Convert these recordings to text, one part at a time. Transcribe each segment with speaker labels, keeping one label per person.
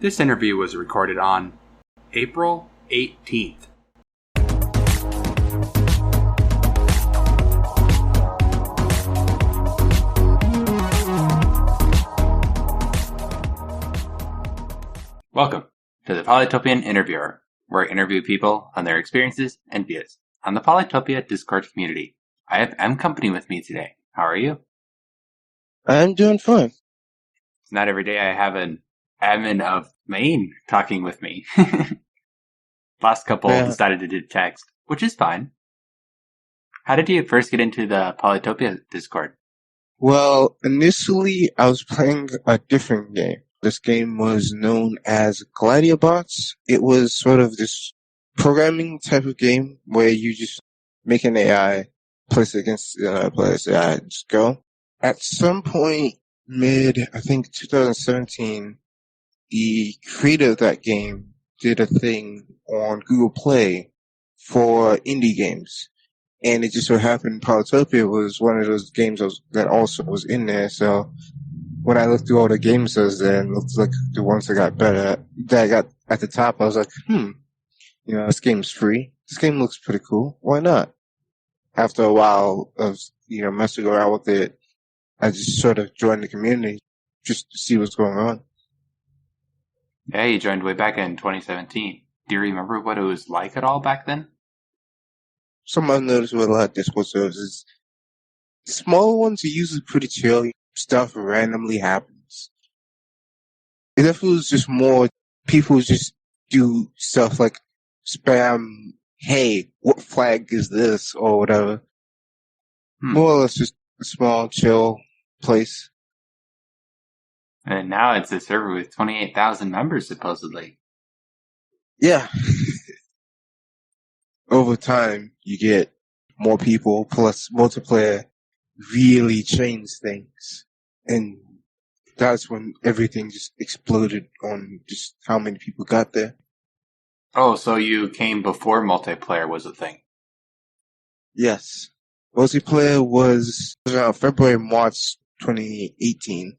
Speaker 1: This interview was recorded on April 18th. Welcome to the Polytopian Interviewer, where I interview people on their experiences and views on the Polytopia Discord community. I have Mcompany with me today. How are you?
Speaker 2: I'm doing fine.
Speaker 1: It's not every day I have an admin of Maine talking with me. Last couple decided to do text, which is fine. How did you first get into the Polytopia Discord?
Speaker 2: Well, initially I was playing a different game. This game was known as Gladiabots. It was sort of this programming type of game where you just make an AI, place it against another player's AI, and just go. At some point, I think 2017, the creator of that game did a thing on Google Play for indie games. And it just so happened Polytopia was one of those games that also was in there. So when I looked through all the games that was there and looked like the ones that got better, that I got at the top, I was like, this game's free. This game looks pretty cool. Why not? After a while of, messing around with it, I just sort of joined the community just to see what's going on.
Speaker 1: Yeah, you joined way back in 2017. Do you remember what it was like at all back then?
Speaker 2: Something I noticed with a lot of Discord servers is the smaller ones are usually pretty chill. Stuff randomly happens. It definitely was just more people just do stuff like spam, hey, what flag is this, or whatever. More or less just a small, chill place.
Speaker 1: And now it's a server with 28,000 members, supposedly.
Speaker 2: Yeah. Over time, you get more people, plus multiplayer really changes things. And that's when everything just exploded on just how many people got there.
Speaker 1: Oh, so you came before multiplayer was a thing?
Speaker 2: Yes. Multiplayer was around February, March 2018.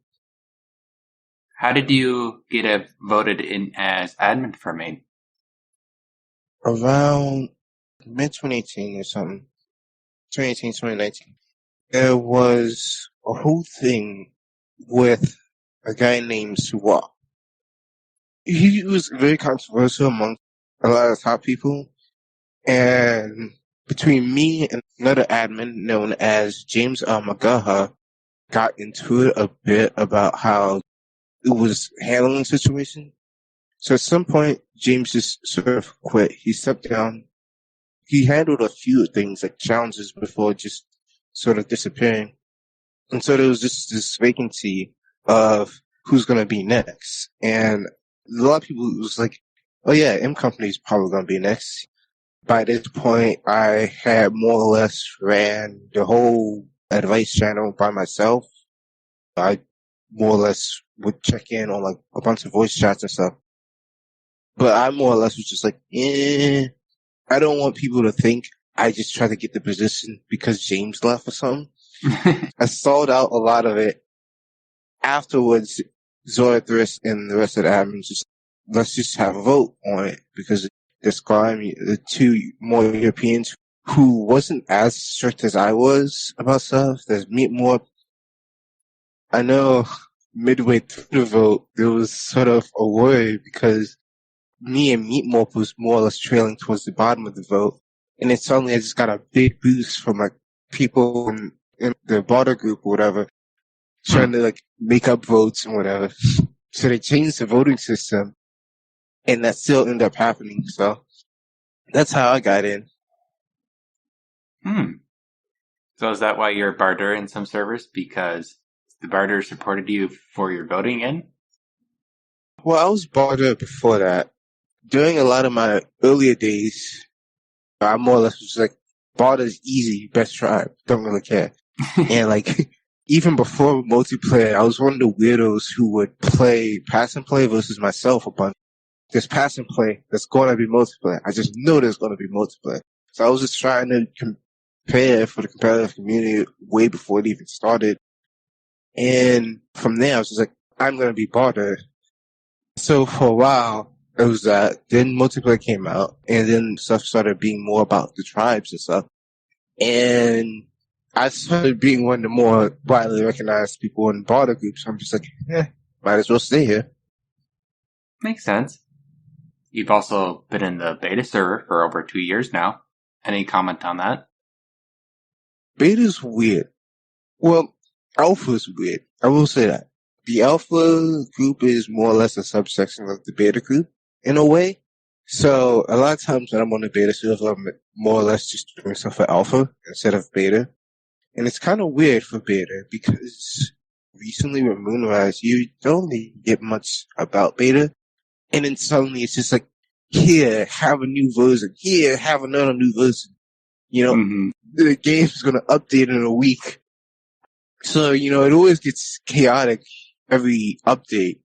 Speaker 1: How did you get voted in as admin for Maine?
Speaker 2: Around mid-2018 or something. 2018, 2019. There was a whole thing with a guy named Suwa. He was very controversial among a lot of top people. And between me and another admin known as James Magaha got into it a bit about how it was handling the situation. So at some point, James just sort of quit. He stepped down. He handled a few things like challenges before just sort of disappearing. And so there was just this vacancy of who's going to be next. And a lot of people was like, oh yeah, Mcompany's probably going to be next. By this point, I had more or less ran the whole advice channel by myself. I more or less would check in on like a bunch of voice chats and stuff. But I more or less was just like, I don't want people to think I just tried to get the position because James left or something. I sold out a lot of it. Afterwards, Zorathris and the rest of the admins let's just have a vote on it because there's the two more Europeans who wasn't as strict as I was about stuff. There's more. I know midway through the vote, there was sort of a worry because me and Meatmorph was more or less trailing towards the bottom of the vote. And then suddenly I just got a big boost from like people in the bardur group or whatever trying to like make up votes and whatever. So they changed the voting system and that still ended up happening. So that's how I got in.
Speaker 1: So is that why you're a bardur in some servers? Because the bardur supported you for your voting in?
Speaker 2: Well, I was bardur before that. During a lot of my earlier days, I more or less was like, bardur's easy, best tribe, don't really care. And like, even before multiplayer, I was one of the weirdos who would play pass and play versus myself a bunch. There's pass and play, there's going to be multiplayer. I just know there's going to be multiplayer. So I was just trying to compare for the competitive community way before it even started. And from there, I was just like, I'm going to be bardur. So for a while, it was that. Then multiplayer came out, and then stuff started being more about the tribes and stuff. And I started being one of the more widely recognized people in bardur groups. I'm just like, might as well stay here.
Speaker 1: Makes sense. You've also been in the beta server for over 2 years now. Any comment on that?
Speaker 2: Beta's weird. Well, alpha's weird. I will say that. The alpha group is more or less a subsection of the beta group, in a way. So a lot of times when I'm on the beta server, I'm more or less just doing stuff for alpha instead of beta. And it's kind of weird for beta because recently with Moonrise, you don't really get much about beta. And then suddenly it's just like, here, have a new version. Here, have another new version. You know, the game's going to update in a week. So, it always gets chaotic every update,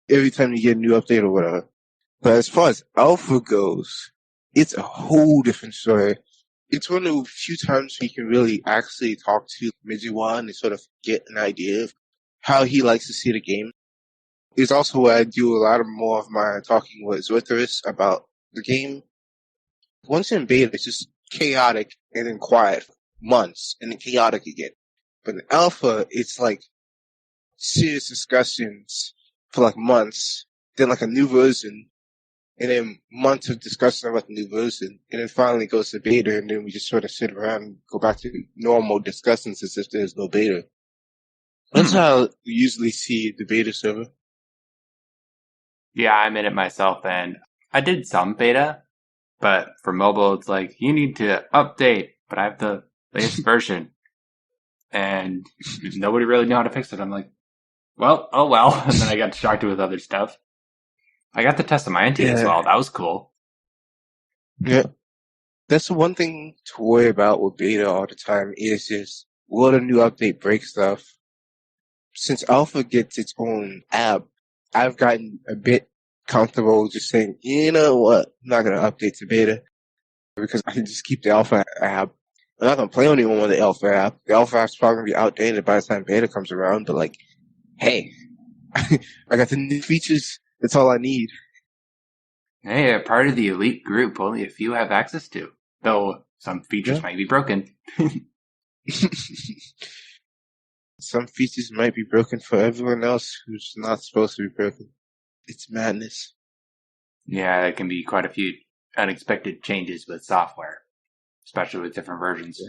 Speaker 2: every time you get a new update or whatever. But as far as alpha goes, it's a whole different story. It's one of the few times we can really actually talk to Mijiwan and sort of get an idea of how he likes to see the game. It's also where I do a lot of more of my talking with Zwitterus about the game. Once in beta, it's just chaotic and then quiet for months and then chaotic again. But in alpha, it's like serious discussions for like months, then like a new version, and then months of discussion about the new version, and then finally goes to beta, and then we just sort of sit around and go back to normal discussions as if there's no beta. That's how we usually see the beta server.
Speaker 1: Yeah, I'm in it myself, and I did some beta, but for mobile, it's like, you need to update, but I have the latest version. And nobody really knew how to fix it. I'm like, well, oh well. And then I got distracted with other stuff. I got to test my NT as well. That was cool.
Speaker 2: Yeah. That's the one thing to worry about with beta all the time is just, will the new update break stuff? Since alpha gets its own app, I've gotten a bit comfortable just saying, you know what, I'm not going to update to beta because I can just keep the alpha app. I'm not going to play anyone with the alpha app. The alpha app's probably going to be outdated by the time beta comes around, but like, hey, I got the new features. That's all I need.
Speaker 1: Hey, a part of the elite group only a few have access to, though some features might be broken.
Speaker 2: Some features might be broken for everyone else who's not supposed to be broken. It's madness.
Speaker 1: Yeah, there can be quite a few unexpected changes with software, especially with different versions.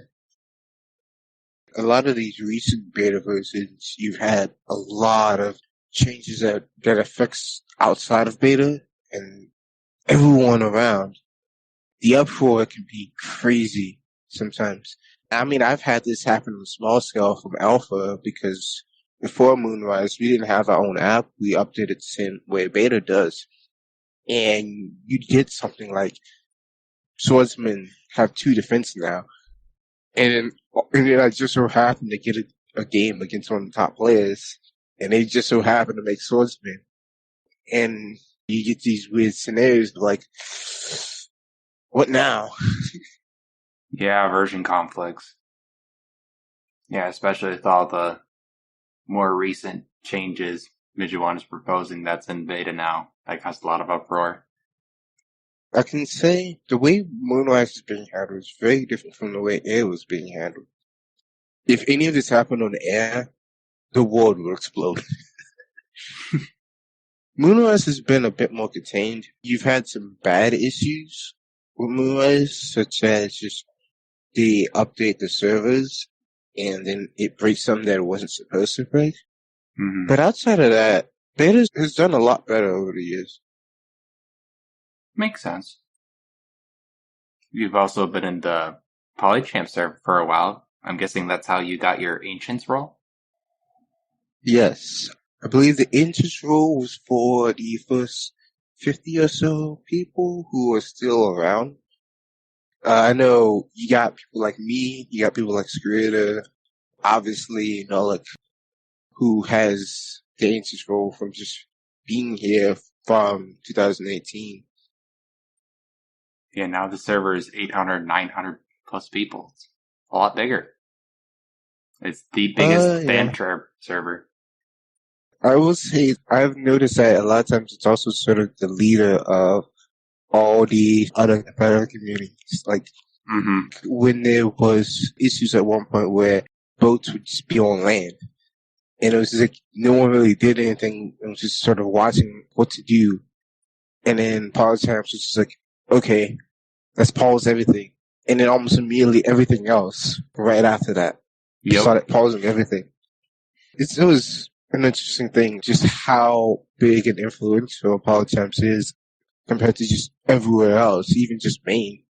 Speaker 2: A lot of these recent beta versions, you've had a lot of changes that affects outside of beta and everyone around. The uproar can be crazy sometimes. I mean, I've had this happen on a small scale from alpha because before Moonrise, we didn't have our own app. We updated the same way beta does. And you'd get something like swordsmen have 2 defense now. And then I just so happened to get a game against one of the top players. And they just so happened to make swordsmen. And you get these weird scenarios like, what now?
Speaker 1: Yeah, version conflicts. Yeah, especially with all the more recent changes Mijiwan is proposing that's in beta now. That caused a lot of uproar.
Speaker 2: I can say the way Moonrise is being handled is very different from the way air was being handled. If any of this happened on air, the world will explode. Moonrise has been a bit more contained. You've had some bad issues with Moonrise, such as just they update the servers and then it breaks something that it wasn't supposed to break.
Speaker 1: Mm-hmm.
Speaker 2: But outside of that, beta has done a lot better over the years.
Speaker 1: Makes sense. You've also been in the Polychamp server for a while. I'm guessing that's how you got your Ancients role?
Speaker 2: Yes. I believe the Ancients role was for the first 50 or so people who are still around. I know you got people like me, you got people like Skrida, obviously, like, who has the Ancients role from just being here from 2018.
Speaker 1: Yeah, now the server is 800, 900 plus people. It's a lot bigger. It's the biggest Banter server.
Speaker 2: I will say I've noticed that a lot of times it's also sort of the leader of all the other competitive communities. Like when there was issues at one point where boats would just be on land, and it was just like no one really did anything. It was just sort of watching what to do. And then Polytimes was just like, okay, let's pause everything. And then almost immediately everything else right after that started pausing everything. It was an interesting thing, just how big and influential Polytimes is compared to just everywhere else, even just Maine.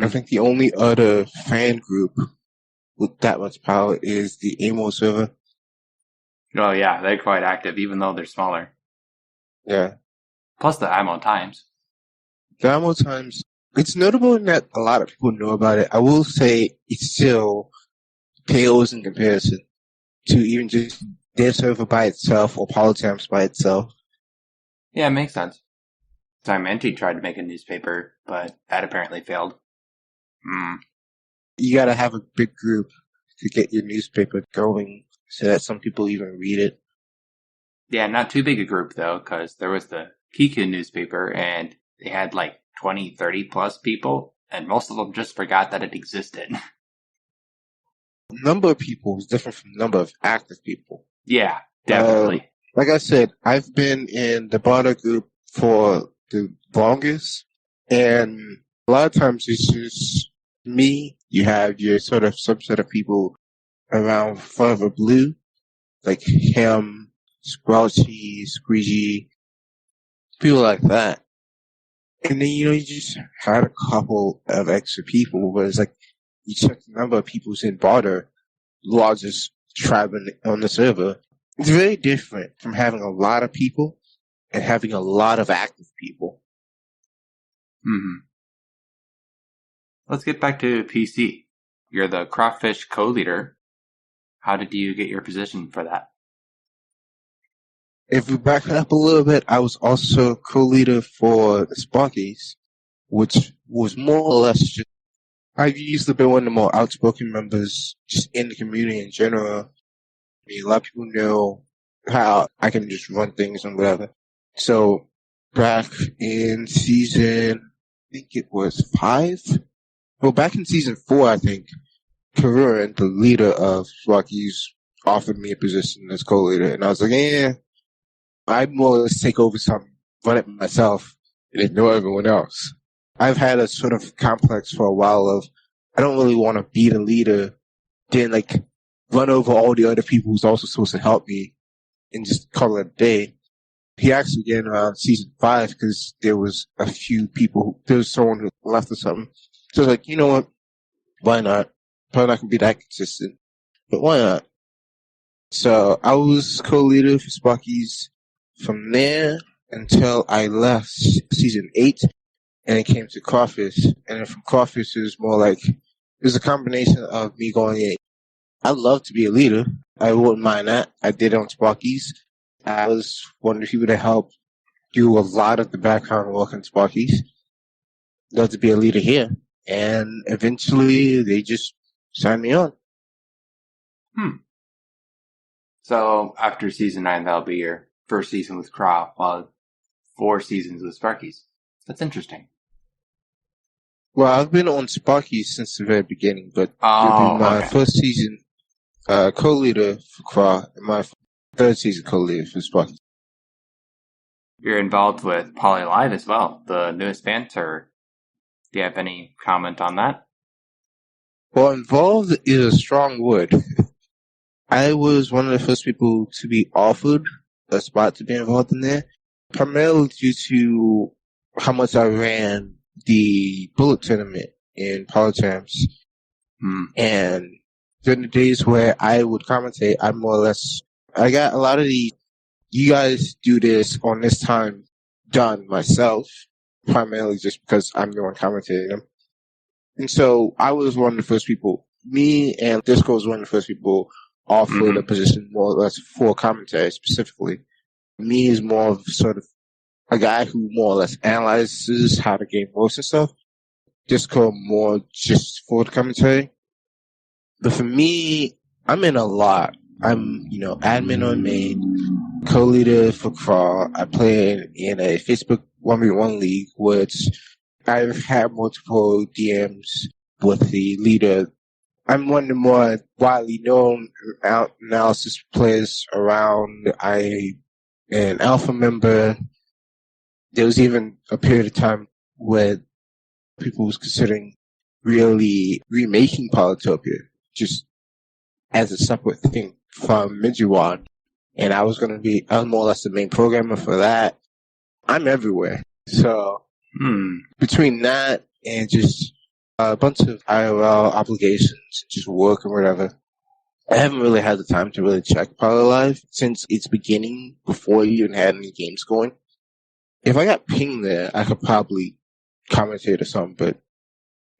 Speaker 2: I think the only other fan group with that much power is the Amo server.
Speaker 1: Oh yeah, they're quite active, even though they're smaller.
Speaker 2: Yeah.
Speaker 1: Plus the Ammo Times.
Speaker 2: The Ammo Times, it's notable in that a lot of people know about it. I will say it's still pales in comparison to even just their server by itself or Polytimes by itself.
Speaker 1: Yeah, it makes sense. Tntmasta tried to make a newspaper, but that apparently failed.
Speaker 2: You gotta have a big group to get your newspaper going so that some people even read it.
Speaker 1: Yeah, not too big a group though, because there was the Kiku newspaper and they had like 20, 30 plus people, and most of them just forgot that it existed.
Speaker 2: The number of people is different from the number of active people.
Speaker 1: Yeah, definitely.
Speaker 2: Like I said, I've been in the bardur group for the longest, and a lot of times it's just me. You have your sort of subset of people around Forever Blue, like him, Squelchy, Squeegee, people like that. And then, you just had a couple of extra people, but it's like, you check the number of people's in bardur, largest tribe on the server. It's very different from having a lot of people and having a lot of active people.
Speaker 1: Let's get back to PC. You're the crawfish co-leader. How did you get your position for that?
Speaker 2: If we back it up a little bit, I was also co-leader for the Sparkies, which was more or less just, I've usually been one of the more outspoken members just in the community in general. I mean, a lot of people know how I can just run things and whatever. So back in season, I think it was 5? Well, back in season 4, I think, Karun, the leader of Sparkies, offered me a position as co-leader. And I was like, I'd more or less take over something, run it myself, and ignore everyone else. I've had a sort of complex for a while of, I don't really want to be the leader, then run over all the other people who's also supposed to help me and just call it a day. He actually began around season 5 because there was a few people, there was someone who left or something. So I was like, you know what? Why not? Probably not going to be that consistent, but why not? So I was co-leader for Sparkies from there until I left season 8 and it came to Crawfish. And then from Crawfish it was more like, it was a combination of me going, I'd love to be a leader. I wouldn't mind that. I did it on Sparkies. I was one of the people that helped do a lot of the background work on Sparkies. Love to be a leader here. And eventually they just signed me on.
Speaker 1: So after season 9, that'll be your first season with Craw, while 4 seasons with Sparkies. That's interesting.
Speaker 2: Well, I've been on Sparkies since the very beginning, but it'll be my first season co-leader for Craw and my third season co-leader for Sparkies.
Speaker 1: You're involved with Poly Live as well, the newest banter. Do you have any comment on that?
Speaker 2: Well, involved is a strong word. I was one of the first people to be offered a spot to be involved in there, primarily due to how much I ran the bullet tournament in Polytimes. And during the days where I would commentate, I got a lot of the, you guys do this on this time done myself, primarily just because I'm the one commentating them. And so I was one of the first people, me and Disco was one of the first people offered a position more or less for commentary specifically. Me is more of sort of a guy who more or less analyzes how the game works and stuff. Disco more just for the commentary. But for me, I'm in a lot I'm, admin on main, co-leader for Crawl. I play in a Facebook 1v1 league, which I've had multiple DMs with the leader. I'm one of the more widely known analysis players around. I an alpha member. There was even a period of time where people was considering really remaking Polytopia just as a separate thing from Mijuan. And I was more or less the main programmer for that. I'm everywhere. So between that and just a bunch of IRL obligations, just work and whatever, I haven't really had the time to really check Polylive since its beginning before you even had any games going. If I got pinged there, I could probably commentate or something, but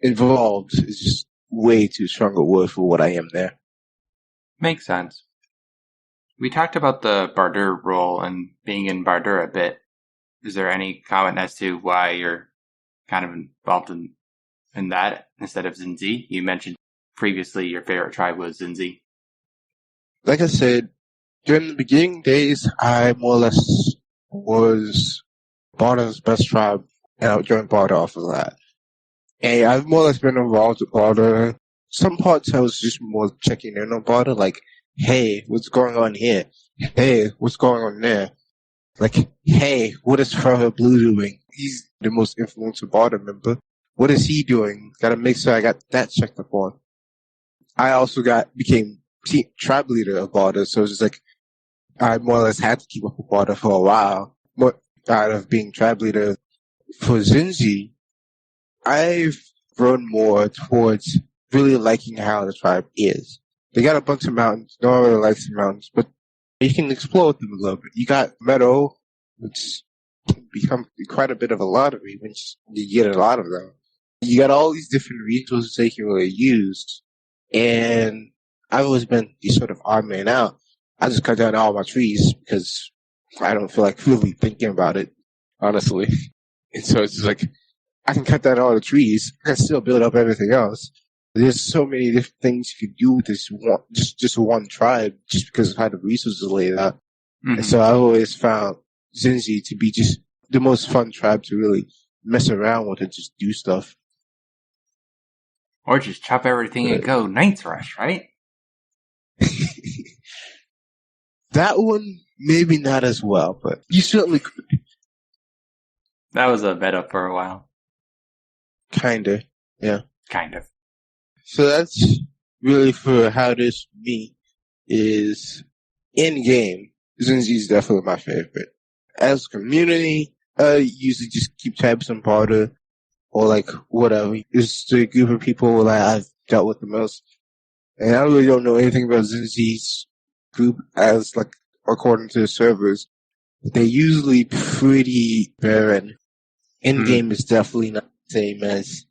Speaker 2: involved is just way too strong a word for what I am there.
Speaker 1: Makes sense. We talked about the bardur role and being in bardur a bit. Is there any comment as to why you're kind of involved in that instead of Zinzi? You mentioned previously your favorite tribe was Zinzi.
Speaker 2: Like I said, during the beginning days, I more or less was Bardur's best tribe, and I joined Bardur off of that. And I've more or less been involved with Bardur. Some parts I was just more checking in on Bardur, like, hey, what's going on here? Hey, what's going on there? Like, hey, what is Forever Blue doing? He's the most influential Bardur member. What is he doing? Gotta make sure I got that checked up on. I also became tribe leader of Bardur, so it's just like, I more or less had to keep up with Bardur for a while. But out of being tribe leader for Zinzi, I've grown more towards really liking how the tribe is. They got a bunch of mountains. No one really likes the mountains, but you can explore with them a little bit. You got Meadow, which can become quite a bit of a lottery when you get a lot of them. You got all these different resources they can really use, and I've always been the sort of odd man out. I just cut down all my trees because I don't feel like really thinking about it, honestly. And so it's just like, I can cut down all the trees. I can still build up everything else. There's so many different things you could do with this one, just one tribe, just because of how the resources are laid out. Mm-hmm. And so I've always found Zinzi to be just the most fun tribe to really mess around with and just do stuff.
Speaker 1: Or just chop everything and go Night's Rush, right?
Speaker 2: That one, maybe not as well, but you certainly could.
Speaker 1: That was a meta for a while.
Speaker 2: Kinda, yeah.
Speaker 1: Kind of.
Speaker 2: So that's really for how this me is in game. Zinzi is definitely my favorite. As a community, I usually just keep tabs on Bardur or like whatever. It's the group of people that I've dealt with the most. And I really don't know anything about Zinzi's group as like according to the servers. They're usually pretty barren. In game is definitely not the same as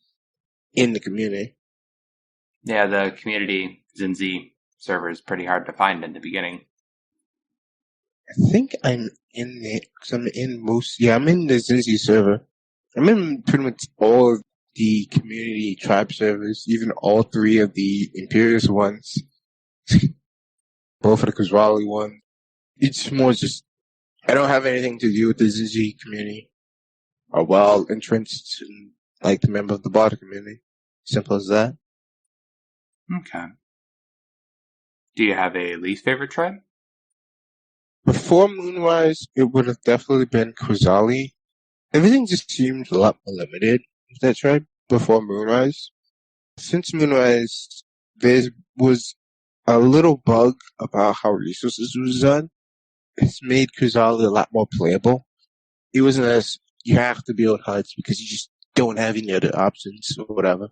Speaker 2: in the community.
Speaker 1: Yeah, the community Zinzi server is pretty hard to find in the beginning.
Speaker 2: I think I'm in it because I'm in the Zinzi server. I'm in pretty much all of the community tribe servers, even all three of the Imperious ones, both of the Kazrali one. It's more just, I don't have anything to do with the Zinzi community. Are well entrenched in, like, the member of the Bardur community. Simple as that.
Speaker 1: Okay. Do you have a least favorite tribe?
Speaker 2: Before Moonrise, it would have definitely been Kazali. Everything just seemed a lot more limited with that tribe before Moonrise. Since Moonrise, there was a little bug about how resources was done. It's made Kazali a lot more playable. It wasn't as, you have to build huts because you just don't have any other options or whatever.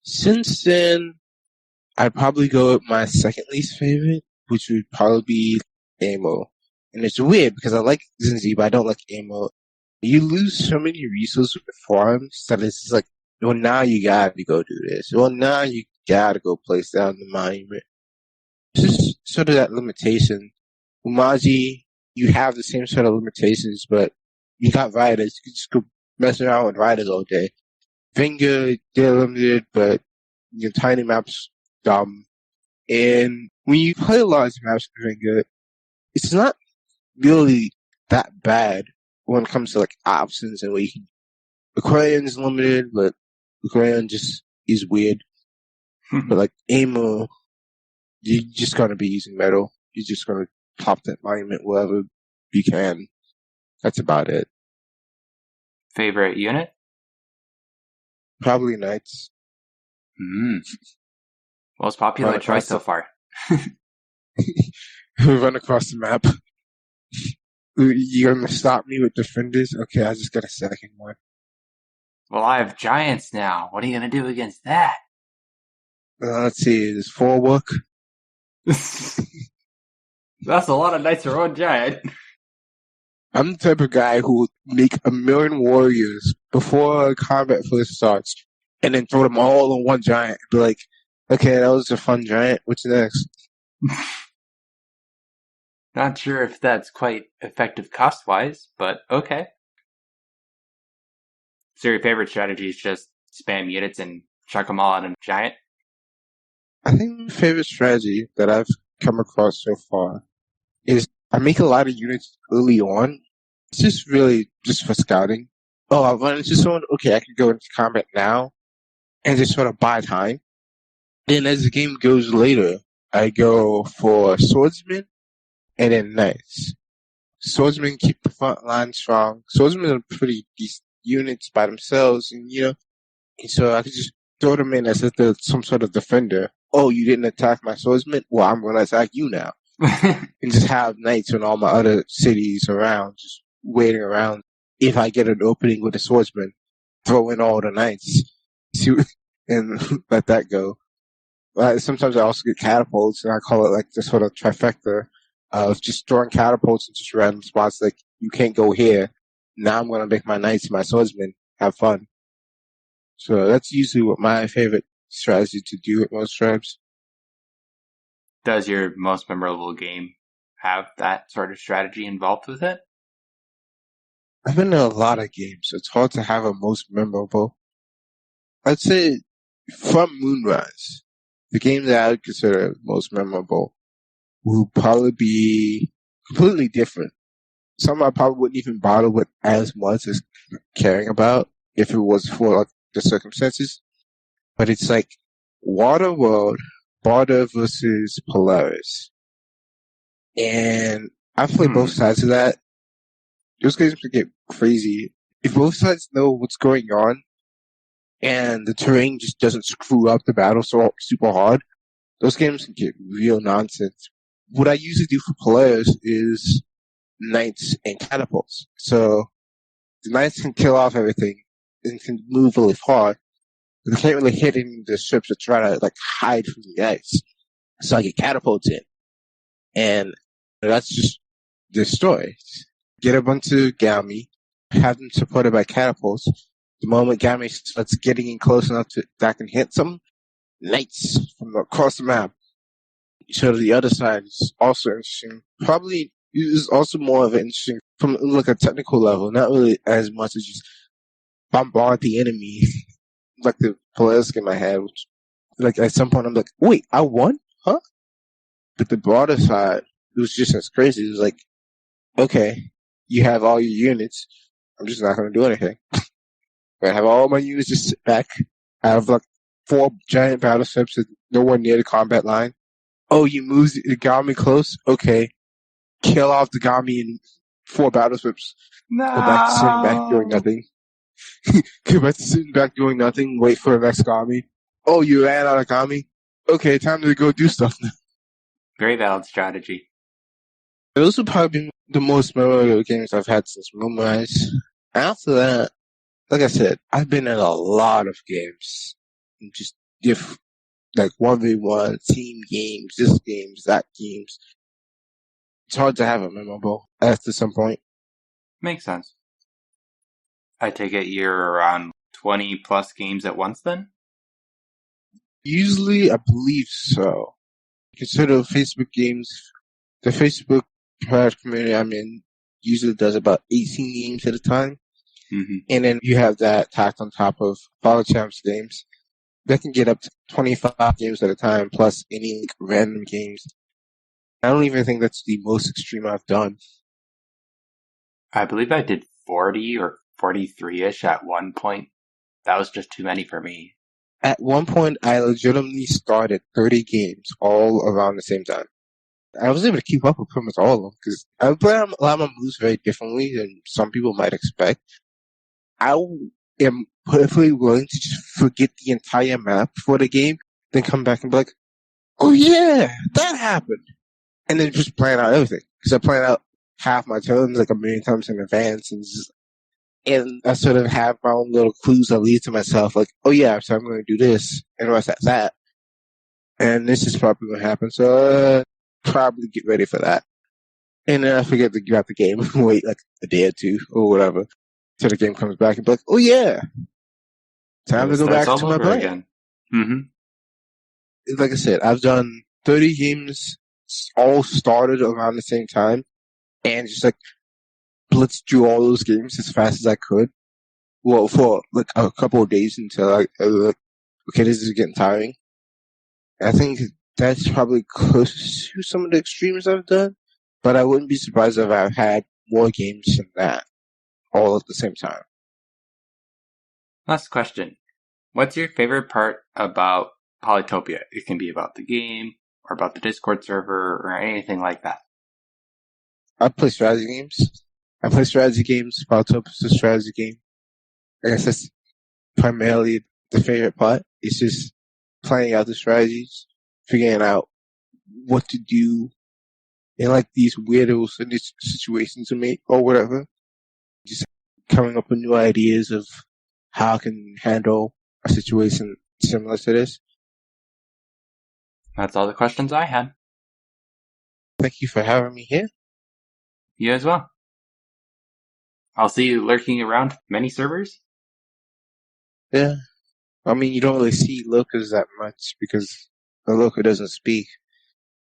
Speaker 2: Since then, I'd probably go with my second least favorite, which would probably be Amo. And it's weird because I like Zinzi, but I don't like Amo. You lose so many resources with farms that it's just like, well, now you gotta go do this. Well, now you gotta go place down the monument. It's just sort of that limitation. Umaji, you have the same sort of limitations, but you got riders. You can just go mess around with riders all day. Vinga, they're limited, but your tiny map's dumb. And when you play large maps with Finger, it's not really that bad when it comes to like options and where you can. The crayon is limited, but the crayon just is weird. But like Aimer, you're just gonna be using metal. You're just gonna pop that monument wherever you can. That's about it.
Speaker 1: Favorite unit?
Speaker 2: Probably Knights.
Speaker 1: Most popular choice so far.
Speaker 2: Run across the map. You're gonna stop me with defenders? Okay, I just got a second one.
Speaker 1: Well, I have giants now. What are you gonna do against that?
Speaker 2: Let's see. Does 4 work?
Speaker 1: That's a lot of knights for one giant.
Speaker 2: I'm the type of guy who would make 1,000,000 warriors before combat first starts, and then throw them all on one giant. Be like, okay, that was a fun giant. What's next?
Speaker 1: Not sure if that's quite effective cost-wise, but okay. So your favorite strategy is just spam units and chuck them all at a giant?
Speaker 2: I think my favorite strategy that I've come across so far is I make a lot of units early on. It's just really just for scouting. Oh, I run into someone. Okay, I can go into combat now and just sort of buy time. Then as the game goes later, I go for swordsmen and then knights. Swordsmen keep the front line strong. Swordsmen are pretty decent units by themselves, and and so I could just throw them in as if they're some sort of defender. Oh, you didn't attack my swordsman? Well, I'm going to attack you now. And just have knights in all my other cities around, just waiting around. If I get an opening with a swordsman, throw in all the knights and let that go. Sometimes I also get catapults, and I call it like the sort of trifecta of just throwing catapults in just random spots. Like, you can't go here. Now I'm going to make my knights my swordsmen. Have fun. So that's usually what my favorite strategy to do with most tribes.
Speaker 1: Does your most memorable game have that sort of strategy involved with it?
Speaker 2: I've been in a lot of games, so it's hard to have a most memorable. I'd say from Moonrise, the game that I would consider most memorable will probably be completely different. Some I probably wouldn't even bother with as much as caring about if it was for like the circumstances. But it's like Waterworld, Bardur versus Polaris. And I play both sides of that. Those games can get crazy. If both sides know what's going on and the terrain just doesn't screw up the battle so super hard, those games can get real nonsense. What I usually do for Polaris is knights and catapults. So the knights can kill off everything and can move really far. But they can't really hit any of the ships that try to like hide from the ice. So I get catapults in. And that's just destroy. Get a bunch of Gami, have them supported by catapults. The moment Gami starts getting in close enough that I can hit some, knights from across the map. So the other side is also interesting. Probably is also more of an interesting from like a technical level, not really as much as just bombard the enemy like the Polaris game I had, which like at some point I'm like, wait, I won? Huh? But the broader side, it was just as crazy. It was like, okay, you have all your units. I'm just not going to do anything. I have all my units just sit back. I have like 4 giant battleships and nowhere near the combat line. Oh, you moved the Gami close? Okay. Kill off the Gami in 4 battleships.
Speaker 1: No.
Speaker 2: Go back to sitting back doing nothing. Go back to sitting back doing nothing. Wait for the next Gami. Oh, you ran out of Gami? Okay, time to go do stuff now.
Speaker 1: Very valid strategy.
Speaker 2: Those would probably be the most memorable games I've had since Moonrise. After that, like I said, I've been in a lot of games. Just like 1v1, team games, this games, that games. It's hard to have it memorable after some point.
Speaker 1: Makes sense. I take it you're around 20 plus games at once then?
Speaker 2: Usually, I believe so. Consider Facebook games. The Facebook private community I'm in usually does about 18 games at a time.
Speaker 1: Mm-hmm.
Speaker 2: And then you have that tacked on top of Follow Champs games. That can get up to 25 games at a time, plus any like, random games. I don't even think that's the most extreme I've done.
Speaker 1: I believe I did 40 or 43-ish at one point. That was just too many for me.
Speaker 2: At one point, I legitimately started 30 games all around the same time. I was able to keep up with pretty much all of them because I play a lot of my moves very differently than some people might expect. I am perfectly willing to just forget the entire map for the game, then come back and be like, oh yeah, that happened. And then just plan out everything. Because I plan out half my turns like a million times in advance and I sort of have my own little clues that lead to myself like, oh yeah, so I'm going to do this and the rest of that. And this is probably going to happen. So probably get ready for that. And then I forget to grab the game, wait like a day or two or whatever till the game comes back and be like, oh yeah, time to go back to my play.
Speaker 1: Again. Mm-hmm.
Speaker 2: Like I said, I've done 30 games, all started around the same time, and just like blitzed through all those games as fast as I could. Well, for like a couple of days until I like, okay, this is getting tiring. I think that's probably close to some of the extremes I've done, but I wouldn't be surprised if I've had more games than that, all at the same time.
Speaker 1: Last question. What's your favorite part about Polytopia? It can be about the game, or about the Discord server, or anything like that.
Speaker 2: I play strategy games. Polytopia's a strategy game. I guess that's primarily the favorite part. It's just planning out the strategies, figuring out what to do in like these weirdos in these situations to make or whatever. Just coming up with new ideas of how I can handle a situation similar to this.
Speaker 1: That's all the questions I had.
Speaker 2: Thank you for having me here.
Speaker 1: You as well. I'll see you lurking around many servers.
Speaker 2: Yeah. I mean, you don't really see locals that much because the local doesn't speak.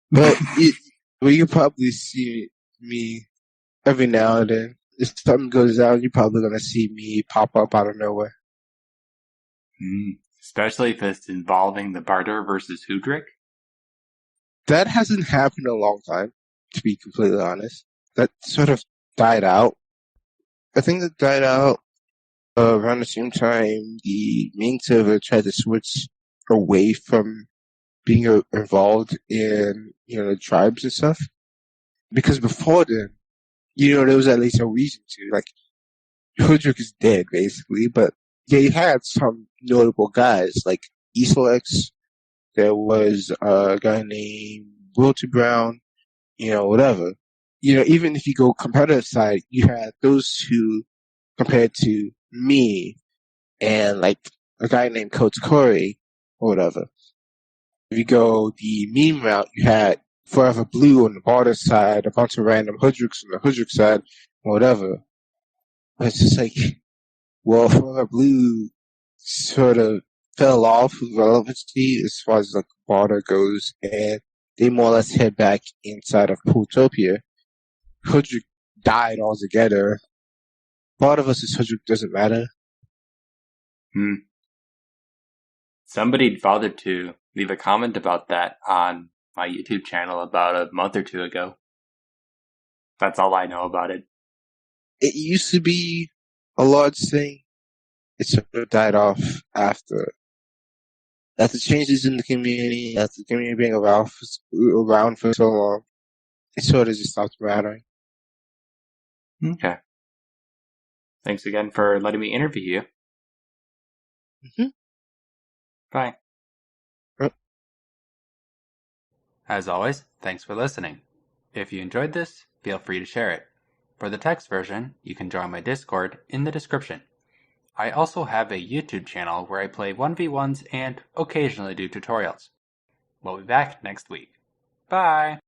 Speaker 2: But you probably see me every now and then. If something goes down, you're probably going to see me pop up out of nowhere.
Speaker 1: Especially if it's involving the Bardur versus Hoodrick.
Speaker 2: That hasn't happened in a long time, to be completely honest. That sort of died out. I think that died out around the same time the main server tried to switch away from being involved in, the tribes and stuff. Because before then, there was at least a reason to. Like, Hoodrick is dead, basically, but they had some notable guys, like Easelx. There was a guy named Wilty Brown, whatever. Even if you go competitive side, you had those two compared to me and like a guy named Coach Corey or whatever. If you go the meme route, you had Forever Blue on the Bardur side, a bunch of random Hoodricks on the Hoodrick side, or whatever. But it's just like, well, Forever Blue sort of fell off with relevancy as far as like Bardur goes, and they more or less head back inside of Pooltopia. Hoodrick died altogether. Bardur versus Hoodrick doesn't matter.
Speaker 1: Somebody bothered to leave a comment about that on my YouTube channel about a month or two ago. That's all I know about it.
Speaker 2: It used to be a large thing. It sort of died off after changes in the community, after the community being around for so long. It sort of just stopped mattering.
Speaker 1: Okay. Thanks again for letting me interview you.
Speaker 2: Mm-hmm.
Speaker 1: Bye. As always, thanks for listening. If you enjoyed this, feel free to share it. For the text version, you can join my Discord in the description. I also have a YouTube channel where I play 1v1s and occasionally do tutorials. We'll be back next week. Bye!